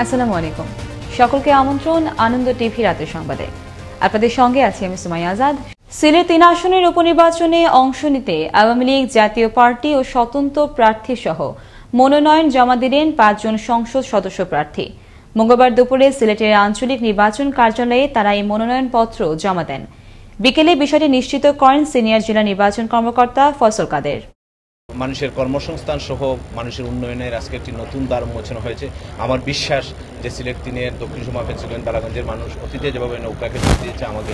আসসালামু আলাইকুম। সকলকে আমন্ত্রণ আনন্দ টিভি রাতের সংবাদে। আপনাদের সঙ্গে আছি আমি সুমাইয়া আজাদ। সিলেট 3 আসনের উপনির্বাচনে অংশ নিতে আওয়ামী লীগ, জাতীয় পার্টি ও স্বতন্ত্র প্রার্থী সহ মনোনয়ন জমা দিলেন 5 জন সংসদ সদস্য প্রার্থী। মঙ্গলবার দুপুরে সিলেটের আঞ্চলিক নির্বাচন কার্যালয়ে তারা এই মনোনয়নপত্র জমা দেন। বিকেলে বিষয়টি নিশ্চিত করেন সিনিয়র জেলা নির্বাচন কর্মকর্তা ফয়সল কাদের। মানুষের কর্মসংস্থান সহ মানুষের উন্নয়নের আজকে একটি নতুন দ্বার উন্মোচন হয়েছে। আমার বিশ্বাস যে সিলেট 3-এর দক্ষিণ সুরমা পেন্সিলভেনিয়া বালাগঞ্জের মানুষ অতীতে যেভাবে নৌকাকে দিয়েছে আমাকে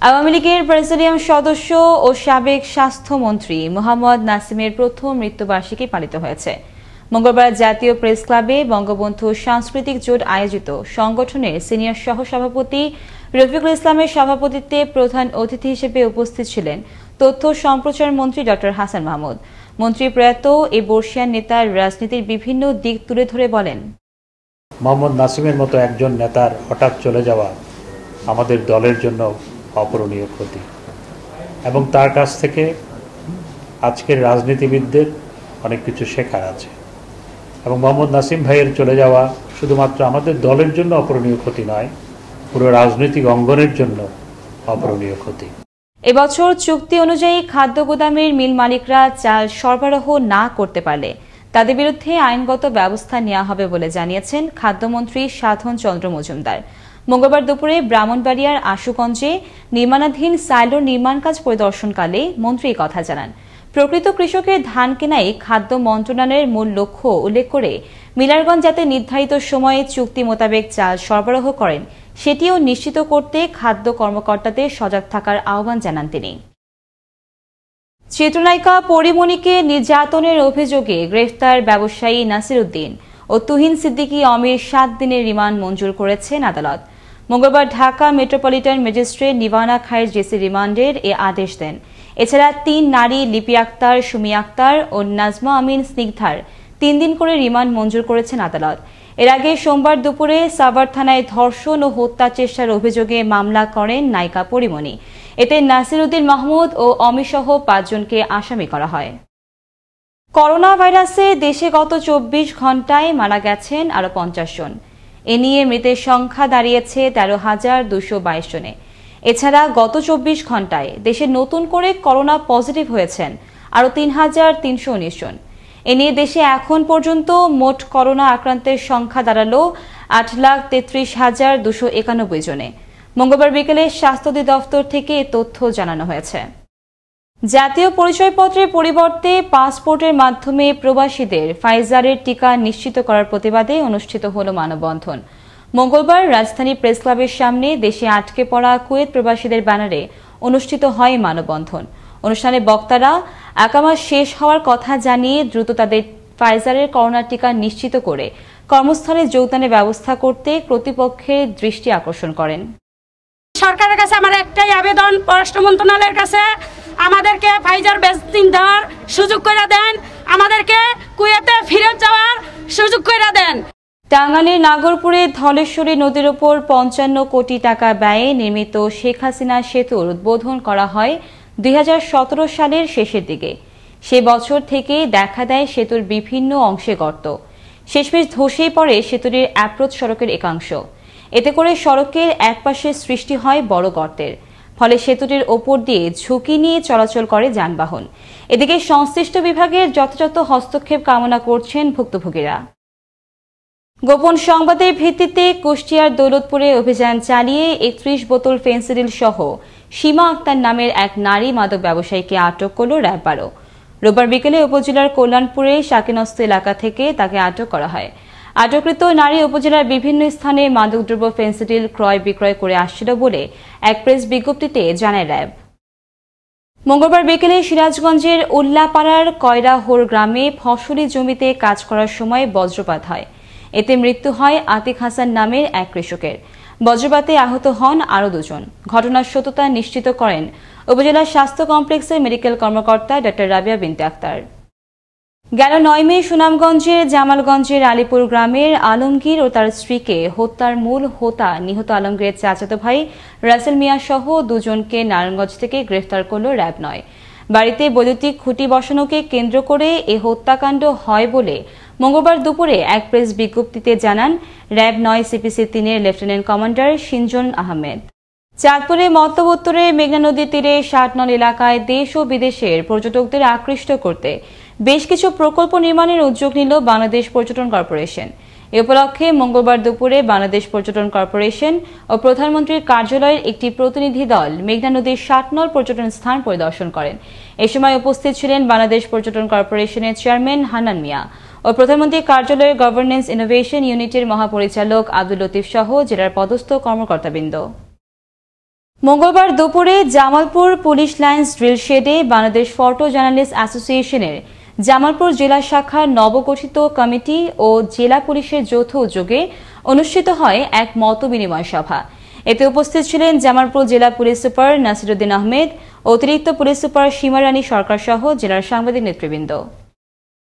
আওয়ামী লীগের প্রেসিডিয়াম সদস্য ও সাবেক স্বাস্থ্যমন্ত্রী মোহাম্মদ নাসিমের প্রথম মৃত্যুবার্ষিকী পালিত হয়েছে। মঙ্গলবার জাতীয় প্রেস ক্লাবে বঙ্গবন্ধু সাংস্কৃতিক জোট আয়োজিত সংগঠনের সিনিয়র সহসভাপতি রফিকুল ইসলামের সভাপতিত্বে প্রধান অতিথি হিসেবে উপস্থিত ছিলেন তথ্য সম্প্রচার মন্ত্রী ডক্টর হাসান মাহমুদ। মন্ত্রী প্রয়াত এই বর্ষিয়ান নেতার রাজনীতির বিভিন্ন দিক তুলে ধরে বলেন, মোহাম্মদ নাসিমের মতো একজন নেতার হঠাৎ চলে যাওয়া আমাদের দলের জন্য অপূরণীয় ক্ষতি এবং তার কাছ থেকে আজকের রাজনীতিবিদদের অনেক কিছু শেখার আছে। এবং মোহাম্মদ নাসিম ভাইয়ের চলে যাওয়া শুধুমাত্র আমাদের দলের জন্য অপূরণীয় ক্ষতি নয়, পুরো রাজনৈতিক অঙ্গনের জন্য অপূরণীয় ক্ষতি। এবছর চুক্তি অনুযায়ী খাদ্য গুদামের মিল মালিকরা চাল সরবরাহ না করতে পারলে তাদের বিরুদ্ধে আইনগত ব্যবস্থা নেওয়া হবে বলে জানিয়েছেন খাদ্যমন্ত্রী সাধন চন্দ্র মজুমদার। মঙ্গলবার দুপুরে ব্রাহ্মণবাড়িয়ার আশুগঞ্জে নির্মাণাধীন সাইলোর নির্মাণ কাজ পরিদর্শনকালে মন্ত্রী কথা জানান। প্রকৃত কৃষকের ধান কেনাই খাদ্য মন্ত্রণালয়ের মূল লক্ষ্য উল্লেখ করে মিলারগঞ্জ যাতে নির্ধারিত সময়ে চুক্তি মোতাবেক চাল সরবরাহ করেন সেটিও নিশ্চিত করতে খাদ্য কর্মকর্তাদের সজাগ থাকার আহ্বান জানান তিনি। চিত্রনায়িকা পরিমণিকে নির্যাতনের অভিযোগে গ্রেফতার ব্যবসায়ী নাসির উদ্দিন ও তুহিন সিদ্দিকী অমির 7 দিনের রিমান্ড মঞ্জুর করেছেন আদালত। মঙ্গলবার ঢাকা মেট্রোপলিটন ম্যাজিস্ট্রেট নিবানা খায়ের জেসি রিমান্ডের এ আদেশ দেন। এছাড়া 3 নারী লিপি আক্তার, সুমি আক্তার ও নাজমা আমিন স্নিগ্ধার 3 দিন করে রিমান্ড মঞ্জুর করেছেন আদালত। এর আগে সোমবার দুপুরে সাভার থানায় ধর্ষণ ও হত্যা চেষ্টার অভিযোগে মামলা করেন নায়িকা পরিমণি। এতে নাসির উদ্দিন মাহমুদ ও অমিসহ 5 জনকে আসামি করা হয়। করোনা ভাইরাসে দেশে গত 24 ঘণ্টায় মারা গেছেন আরও 50 জন। এ নিয়ে মৃতের সংখ্যা দাঁড়িয়েছে 13,222 জনে। এছাড়া গত 24 ঘণ্টায় দেশে নতুন করে করোনা পজিটিভ হয়েছেন আরও 3,319 জন। এ নিয়ে দেশে এখন পর্যন্ত মোট করোনা আক্রান্তের সংখ্যা দাঁড়ালো 8,33,291 জনে। মঙ্গলবার বিকেলে স্বাস্থ্য অধিদপ্তর থেকে এ তথ্য জানানো হয়েছে। জাতীয় পরিচয়পত্রের পরিবর্তে পাসপোর্টের মাধ্যমে প্রবাসীদের ফাইজারের টিকা নিশ্চিত করার প্রতিবাদে অনুষ্ঠিত হল মানববন্ধন। মঙ্গলবার রাজধানী প্রেস ক্লাবের সামনে দেশে আটকে পড়া কুয়েত প্রবাসীদের ব্যানারে অনুষ্ঠিত হয় মানববন্ধন। অনুষ্ঠানে বক্তারা আকামা শেষ হওয়ার কথা জানিয়ে দ্রুত তাদের ফাইজারের করোনা টিকা নিশ্চিত করে কর্মস্থলে যোগদানের ব্যবস্থা করতে কর্তৃপক্ষের দৃষ্টি আকর্ষণ করেন। সরকারের কাছে আমার একটাই আবেদন, পররাষ্ট্র মন্ত্রণালয়ের কাছে আমাদেরকে ফাইজার ভ্যাকসিন দেওয়ার সুযোগ করে দেন, আমাদেরকে কুয়েতে ফিরে যাওয়ার সুযোগ করে দেন। টাঙ্গাইলের নাগরপুরে ধলেশ্বরী নদীর উপর 55 কোটি টাকা ব্যয়ে নির্মিত শেখ হাসিনা সেতুর উদ্বোধন করা হয় 2017 সালের শেষের দিকে। সে বছর থেকে দেখা দেয় সেতুর বিভিন্ন অংশে গর্ত। শেষমেশ ধসেই পড়ে সেতুটির অ্যাপ্রোচ সড়কের একাংশ। এতে করে সড়কের একপাশে সৃষ্টি হয় বড় গর্তের, ফলে সেতুটির ওপর দিয়ে ঝুঁকি নিয়ে চলাচল করে যানবাহন। এদিকে সংশ্লিষ্ট বিভাগের যথাযথ হস্তক্ষেপ কামনা করছেন ভুক্তভোগীরা। গোপন সংবাদের ভিত্তিতে কুষ্টিয়ার দৌলতপুরে অভিযান চালিয়ে 31 বোতল ফেন্সিডিল সহ সীমা আক্তার নামের এক নারী মাদক ব্যবসায়ীকে আটক করল র্যাব 12। রোববার বিকেলে উপজেলার কল্যাণপুরে শাকিনস্ত এলাকা থেকে তাকে আটক করা হয়। আটককৃত নারী উপজেলার বিভিন্ন স্থানে মাদকদ্রব্য ফেন্সিডিল ক্রয় বিক্রয় করে আসছিল বলে এক প্রেস বিজ্ঞপ্তিতে জানায় র্যাব। মঙ্গলবার বিকেলে সিরাজগঞ্জের উল্লাপাড়ার কয়রাহোর গ্রামে ফসলি জমিতে কাজ করার সময় বজ্রপাত হয়। এতে মৃত্যু হয় আতিক হাসান নামের এক কৃষকের। বজ্রপাতে আহত হন আরও 2 জন। ঘটনার সত্যতা নিশ্চিত করেন উপজেলা স্বাস্থ্য কমপ্লেক্সের মেডিকেল কর্মকর্তা ডক্টর রাবিয়া বিনতে আক্তার। গেল 9 মে সুনামগঞ্জের জামালগঞ্জের আলীপুর গ্রামের আলমগীর ও তার স্ত্রীকে হত্যার মূল হোতা নিহত আলমগীরের চাচাতো ভাই রাসেল মিয়া সহ 2 জনকে নারায়ণগঞ্জ থেকে গ্রেফতার করল র্যাব 9। বাড়িতে বৈদ্যুতিক খুঁটি বসানোকে কেন্দ্র করে এ হত্যাকাণ্ড হয় বলে মঙ্গলবার দুপুরে এক প্রেস বিজ্ঞপ্তিতে জানান র্যাব ৯ সিপিসি ৩-এর লেফটেন্যান্ট কমান্ডার সিনজন আহমেদ। চাঁদপুরে মধ্যবত্তরে মেঘনা নদীর তীরে ৬০ নং এলাকায় দেশ ও বিদেশের পর্যটকদের আকৃষ্ট করতে বেশ কিছু প্রকল্প নির্মাণের উদ্যোগ নিল বাংলাদেশ পর্যটন কর্পোরেশন। এ উপলক্ষে মঙ্গলবার দুপুরে বাংলাদেশ পর্যটন কর্পোরেশন ও প্রধানমন্ত্রীর কার্যালয়ের একটি প্রতিনিধি দল মেঘনা নদীর ৬০ নং পর্যটন স্থান পরিদর্শন করেন। এ সময় উপস্থিত ছিলেন বাংলাদেশ পর্যটন কর্পোরেশনের চেয়ারম্যান হান্নান মিয়া ও প্রধানমন্ত্রীর কার্যালয়ের গভর্নেন্স ইনোভেশন ইউনিটের মহাপরিচালক আব্দুল লতিফ সহ জেলার পদস্থ কর্মকর্তাবৃন্দ। মঙ্গলবার দুপুরে জামালপুর পুলিশ লাইন্স ড্রিল শেডে বাংলাদেশ ফটো জার্নালিস্ট অ্যাসোসিয়েশনের জামালপুর জেলা শাখার নবগঠিত কমিটি ও জেলা পুলিশের যৌথ উদ্যোগে অনুষ্ঠিত হয় এক মতবিনিময় সভা। এতে উপস্থিত ছিলেন জামালপুর জেলা পুলিশ সুপার নাসিরউদ্দিন আহমেদ, অতিরিক্ত পুলিশ সুপার সীমা রানী সরকার সহ জেলার সাংবাদিক নেতৃবৃন্দ।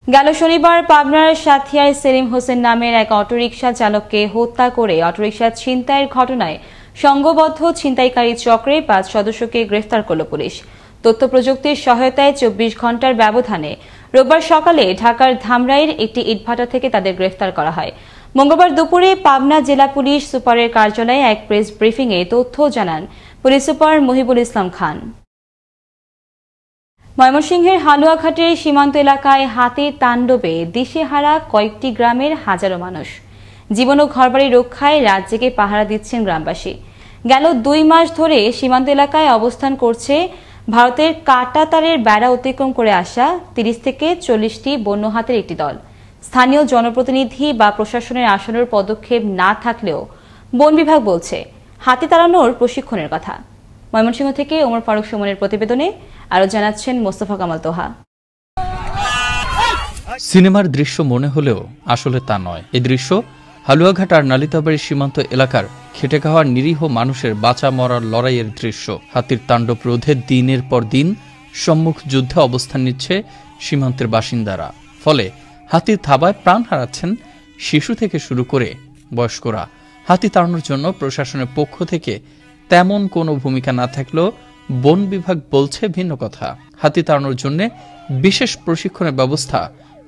গেল শনিবার পাবনার সাথিয়ায় সেলিম হোসেন নামের এক অটোরিকশা চালককে হত্যা করে অটোরিকশা ছিনতাইয়ের ঘটনায় সংঘবদ্ধ ছিনতাইকারী চক্রের ৫ সদস্যকে গ্রেফতার করল পুলিশ। তথ্য প্রযুক্তির সহায়তায় ২৪ ঘণ্টার ব্যবধানে রোববার সকালে ঢাকার ধামরাইয়ের একটি ইটভাটা থেকে তাদের গ্রেফতার করা হয়। মঙ্গলবার দুপুরে পাবনা জেলা পুলিশ সুপারের কার্যালয়ে এক প্রেস ব্রিফিংয়ে তথ্য জানান পুলিশ সুপার মহিবুল ইসলাম খান। ময়মনসিংহের হালুয়াঘাটের সীমান্ত এলাকায় হাতির তাণ্ডবে দিশেহারা কয়েকটি গ্রামের হাজারো মানুষ। জীবন ও ঘরবাড়ি রক্ষায় রাত জেগে পাহারা দিচ্ছেন গ্রামবাসী। গেল ২ মাস ধরে সীমান্ত এলাকায় অবস্থান করছে ভারতের কাঁটাতারের বেড়া অতিক্রম করে আসা ৩০ থেকে ৪০টি বন্য হাতির একটি দল। স্থানীয় জনপ্রতিনিধি বা প্রশাসনের আসানোর পদক্ষেপ না থাকলেও বন বিভাগ বলছে হাতি তাড়ানোর প্রশিক্ষণের কথা। ময়মনসিংহ থেকে ওমর ফারুক সুমনের প্রতিবেদনে আরো জানাচ্ছেন মোস্তফা কামাল তোহা। সিনেমার দৃশ্য মনে হলেও আসলে তা নয়। এই দৃশ্য হালুয়াঘাট আর নালিতাবাড়ি সীমান্ত এলাকার খেটে খাওয়া নিরীহ মানুষের বাঁচা মরার লড়াইয়ের দৃশ্য। হাতির তাণ্ডব রোধে দিনের পর দিন সম্মুখ যুদ্ধে অবস্থান নিচ্ছে সীমান্তের বাসিন্দারা। ফলে হাতির থাবায় প্রাণ হারাচ্ছেন শিশু থেকে শুরু করে বয়স্করা। হাতি তাড়ানোর জন্য প্রশাসনের পক্ষ থেকে তেমন কোনো ভূমিকা না থাকলেও বন বিভাগ বলছে ভিন্ন কথা। হাতি তাড়ানোর জন্য বিশেষ প্রশিক্ষণের ব্যবস্থা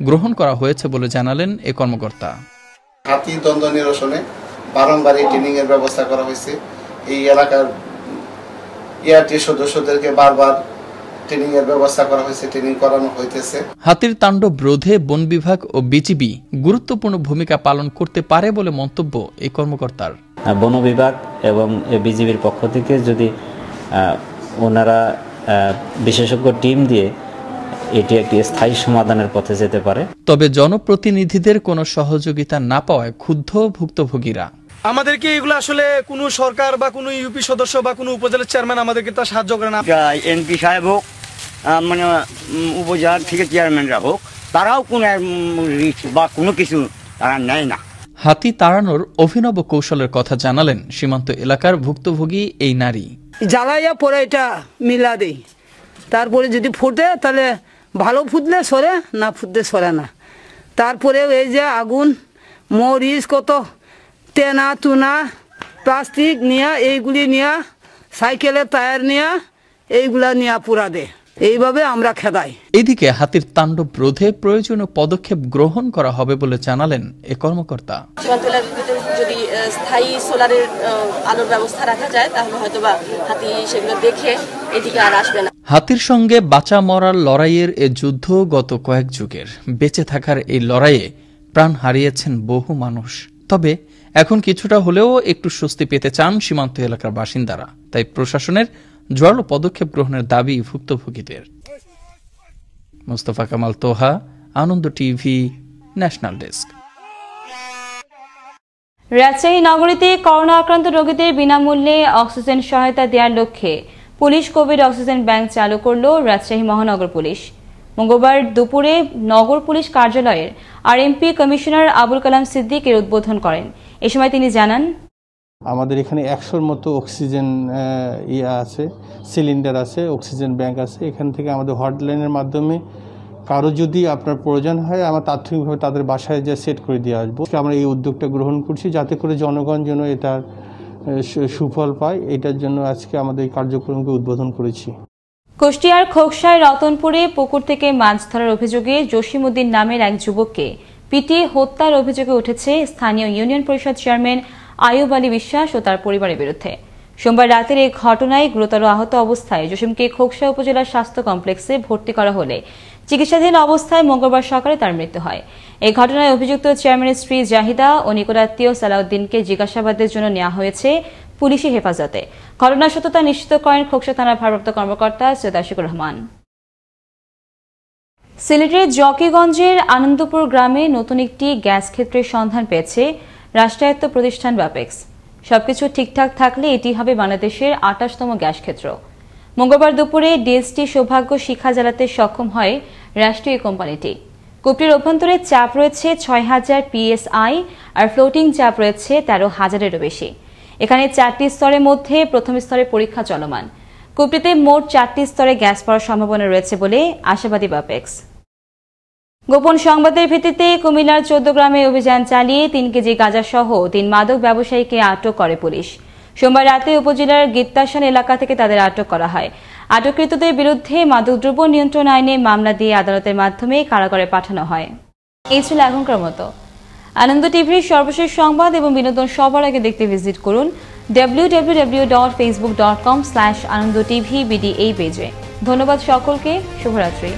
গ্রহণ করা হয়েছে বলে জানালেন এ কর্মকর্তা। হাতি দ্বন্দ্ব নিরসনে বারংবার ট্রেনিং এর ব্যবস্থা করা হয়েছে। এই এলাকার ইয়ারটি সদস্যদেরকে বারবার ট্রেনিং এর ব্যবস্থা করা হয়েছে, ট্রেনিং করানো হইতেছে। হাতির তাণ্ডব রোধে বন বিভাগ ও বিজিবি গুরুত্বপূর্ণ ভূমিকা পালন করতে পারে বলে মন্তব্য এই কর্মকর্তার। বন বিভাগ এবং বিজিবির পক্ষ থেকে যদি ওনারা বিশেষজ্ঞ টিম দিয়ে এটি একটি স্থায়ী সমাধানের পথে যেতে পারে। তবে জনপ্রতিনিধিদের কোনো সহযোগিতা না পাওয়ায় ক্ষুব্ধ ভুক্তভোগীরা। আমাদেরকে এগুলো আসলে কোনো সরকার বা কোনো ইউপি সদস্য বা কোনো উপজেলার চেয়ারম্যান আমাদেরকে তা সাহায্য করে না। এমপি সাহেব হোক, মানে উপজেলা থেকে চেয়ারম্যানরা হোক, তারাও কোনো রিস্ক বা কোনো কিছু তারা নেয় না। হাতি তাড়ানোর অভিনব কৌশলের কথা জানালেন সীমান্ত এলাকার ভুক্তভোগী এই নারী। জ্বালাইয়া পরে এটা মিলা দেই, তারপরে যদি ফুটে তাহলে ভালো ফুটলে সরে, না ফুটলে সরে না। তারপরে এই যে আগুন, মরিচ, কত তেনা তুনা, প্লাস্টিক নিয়ে, এইগুলি নিয়ে, সাইকেলের টায়ার নিয়ে, এইগুলা নিয়ে পুরা দে। এইভাবে আমরা খেদাই। এদিকে হাতির তাণ্ডব রোধে প্রয়োজনীয় পদক্ষেপ গ্রহণ করা হবে বলে জানালেন এ কর্মকর্তা। সীমান্ত এলাকার ভিতরে যদি স্থায়ী সোলারের আলোর ব্যবস্থা রাখা যায় তাহলে হয়তোবা হাতি সেগুলো দেখে এদিকে আর আসবে না। হাতির সঙ্গে বাঁচা মরার লড়াইয়ের এ যুদ্ধ গত কয়েক যুগের। বেঁচে থাকার এই লড়াইয়ে প্রাণ হারিয়েছেন বহু মানুষ। তবে এখন কিছুটা হলেও একটু স্বস্তি পেতে চান সীমান্ত এলাকার বাসিন্দারা। তাই প্রশাসনের জোরালো পদক্ষেপ গ্রহণের দাবি ভুক্তভোগীদের। মোস্তফা কামাল তোহা, আনন্দ টিভি, ন্যাশনাল ডেস্ক। রাজশাহী নগরীতে করোনা আক্রান্ত রোগীদের বিনামূল্যে অক্সিজেন সহায়তা দেওয়ার লক্ষ্যে পুলিশ কোভিড অক্সিজেন ব্যাংক চালু করল রাজশাহী মহানগর পুলিশ। মঙ্গলবার দুপুরে নগর পুলিশ কার্যালয়ের আরএমপি কমিশনার আবুল কালাম সিদ্দিক এর উদ্বোধন করেন। এ সময় তিনি জানান, আমাদের এখানে ১০০-র মতো অক্সিজেন আছে, সিলিন্ডার আছে, অক্সিজেন ব্যাংক আছে। এখান থেকে আমাদের হটলাইনের মাধ্যমে কারো যদি আপনার প্রয়োজন হয়, আমরা তাৎক্ষণিকভাবে তাদের বাসায় যে সেট করে দিয়ে আসবো। আমরা এই উদ্যোগটা গ্রহণ করছি যাতে করে জনগণ যেন এটার সুফল পায়। এটার জন্য আজকে আমাদের এই কার্যক্রমকে উদ্বোধন করেছি। কুষ্টিয়ার খোকসায় রতনপুরে পুকুর থেকে মাছ ধরার অভিযোগে জসিমউদ্দিন নামের এক যুবককে পিটিয়ে হত্যার অভিযোগে উঠেছে স্থানীয় ইউনিয়ন পরিষদ চেয়ারম্যান আয়ুব আলী বিশ্বাস ও তার পরিবারের বিরুদ্ধে। সোমবার রাতের এই ঘটনায় গুরুতর আহত অবস্থায় জসিমকে খোকসা উপজেলা স্বাস্থ্য কমপ্লেক্সে ভর্তি করা হলে চিকিৎসাধীন অবস্থায় মঙ্গলবার সকালে তার মৃত্যু হয়। এই ঘটনায় অভিযুক্ত চেয়ারম্যানের স্ত্রী জাহিদা ও নিকটাত্মীয় সালাউদ্দিনকে জিজ্ঞাসাবাদের জন্য নেওয়া হয়েছে পুলিশি হেফাজতে। ঘটনার সত্যতা নিশ্চিত করেন খোকসা থানার ভারপ্রাপ্ত কর্মকর্তা সৈয়দ আশিকুর রহমান। সিলেটের জকিগঞ্জের আনন্দপুর গ্রামে নতুন একটি গ্যাস ক্ষেত্রের সন্ধান পেয়েছে রাষ্ট্রায়ত্ত প্রতিষ্ঠান ব্যাপেক্স। সবকিছু ঠিকঠাক থাকলে এটি হবে বাংলাদেশের 28তম গ্যাস ক্ষেত্র। মঙ্গলবার দুপুরে ডিএসটি সৌভাগ্য শিখা জ্বালাতে সক্ষম হয় রাষ্ট্রীয় কোম্পানিটি। কূপটির অভ্যন্তরে চাপ রয়েছে 6000 PSI আর ফ্লোটিং চাপ রয়েছে 13,000-এরও বেশি। এখানে 4টি স্তরের মধ্যে প্রথম স্তরে পরীক্ষা চলমান। কূপটিতে মোট 4টি স্তরে গ্যাস পাওয়ার সম্ভাবনা রয়েছে বলে আশাবাদী ব্যাপেক্স। গোপন সংবাদের ভিত্তিতে কুমিল্লার 14 গ্রামে অভিযান চালিয়ে 3 কেজি গাঁজা সহ 3 মাদক ব্যবসায়ীকে আটক করে পুলিশ। সোমবার রাতে উপজেলার গীতাসান এলাকা থেকে তাদের আটক করা হয়। আটককৃতদের বিরুদ্ধে মাদকদ্রব্য নিয়ন্ত্রণ আইনে মামলা দিয়ে আদালতের মাধ্যমে কারাগারে পাঠানো হয়। এই ছিল এখনকার মতো। আনন্দ টিভির সর্বশেষ সংবাদ এবং বিনোদন সবার আগে দেখতে ভিজিট করুন www.facebook.com/anandotv BD এই পেজে। ধন্যবাদ সকলকে। শুভরাত্রি।